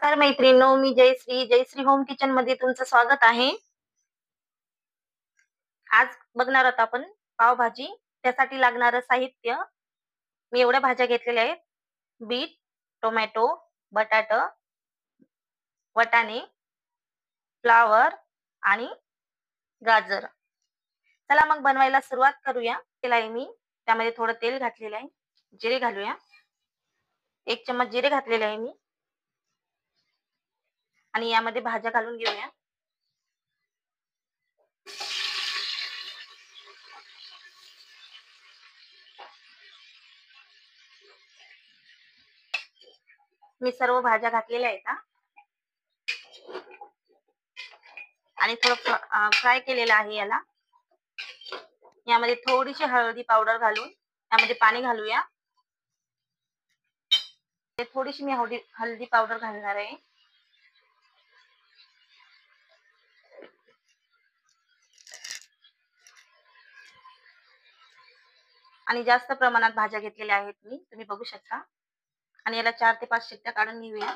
तर मैत्रिणींनो, मी Jayashree home kitchen मध्ये तुमचं स्वागत आहे. आज बघणार आहोत आपण पावभाजी. त्यासाठी लागणारं साहित्य मी एवढ्या भाज्या घेतलेल्या आहेत: बीट, टोमॅटो, बटाटा, वाटाणे, फ्लावर आणि गाजर. चला मग बनवायला सुरुवात करूया. केलाय मी, त्यामध्ये थोडं तेल घातलेलं आहे. जिरे घालूया. 1 चम्मच जिरे घातलेले आहे मी आणि यामध्ये भाज्या घालून घेऊया. मी सर्व भाज्या घातलेल्या आहेत आणि थोडं फ्राय केलेलं आहे याला. यामध्ये थोडीशी हळदी पावडर घालून यामध्ये पाणी घालूया. थोडीशी मी हळदी पावडर घालणार आहे. आणि जास्त प्रमाणात भाज्या घेतलेल्या आहेत मी, तुम्ही बघू शकता. आणि याला 4 ते 5 शिट्ट्या काढून घेऊया.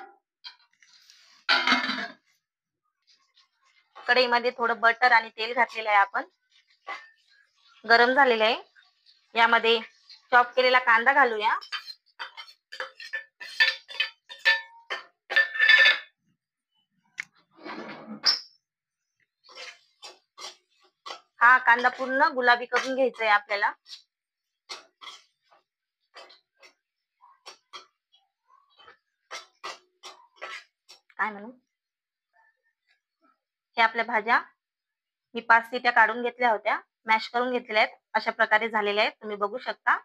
कढईमध्ये थोडं बटर आणि तेल घातलेलं आहे आपण. गरम झालेलं आहे. यामध्ये चॉप केलेला कांदा घालूया. हा कांदा पूर्ण गुलाबी करून घ्यायचा आहे आपल्याला. काय म्हणू, हे आपल्या भाज्या मी 5 शिट्ट्या काढून घेतल्या होत्या, मॅश करून घेतलेल्या आहेत. अशा प्रकारे झालेल्या आहेत, तुम्ही बघू शकता.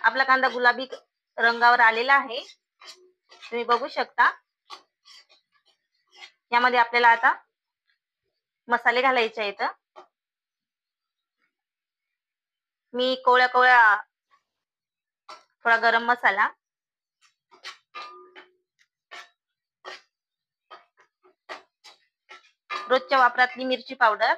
आपला कांदा गुलाबी रंगावर आलेला आहे, तुम्ही बघू शकता. यामध्ये आपल्याला आता मसाले घालायचे आहेत. मी कोवळ्या थोडा गरम मसाला, रोजच्या वापरातली मिरची पावडर,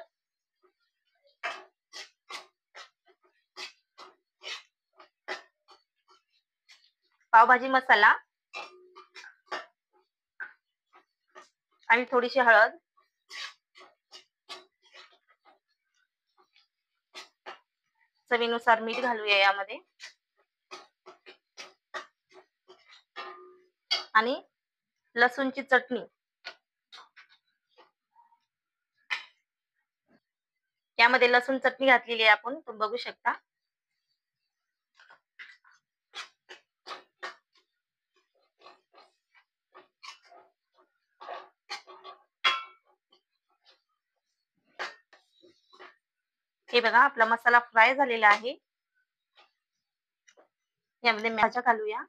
पावभाजी मसाला आणि थोडीशी हळद, चवीनुसार मीठ घालूया यामध्ये. आणि लसूणची चटणी, यामध्ये लसूण चटणी घातलेली आहे आपण, तुम्ही बघू शकता. हे बघा, आपला मसाला फ्राय झालेला आहे. यामध्ये भाज्या घालूया.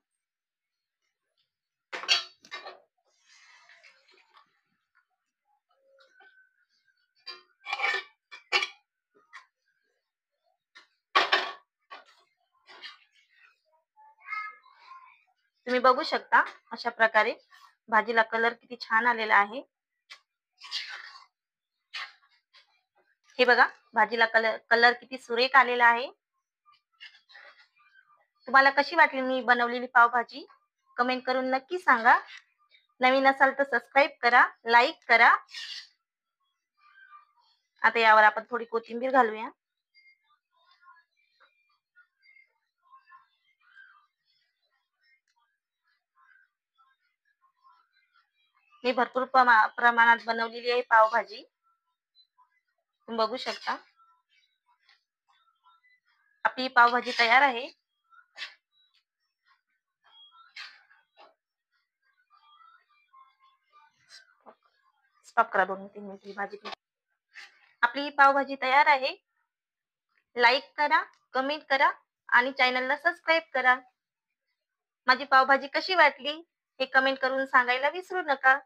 तुम्ही बघू शकता, अशा प्रकारे भाजीला कलर किती छान आलेला आहे. हे बघा, भाजीला कलर किती सुरेख आलेला आहे. तुम्हाला कशी वाटली मी बनवलेली पावभाजी, कमेंट करून नक्की सांगा. नवीन असाल तर सबस्क्राईब करा, लाईक करा. आता यावर आपण थोडी कोथिंबीर घालूया. मी भरपूर प्रमाणात बनवलेली आहे पावभाजी, तुम्ही बघू शकता. आपली पावभाजी तयार आहे. स्टॉप करा, 2-3 मिनिट ही भाजी. आपली पावभाजी तयार आहे. लाईक करा, कमेंट करा आणि चॅनलला सबस्क्राईब करा. माझी पावभाजी कशी वाटली हे कमेंट करून सांगायला विसरू नका.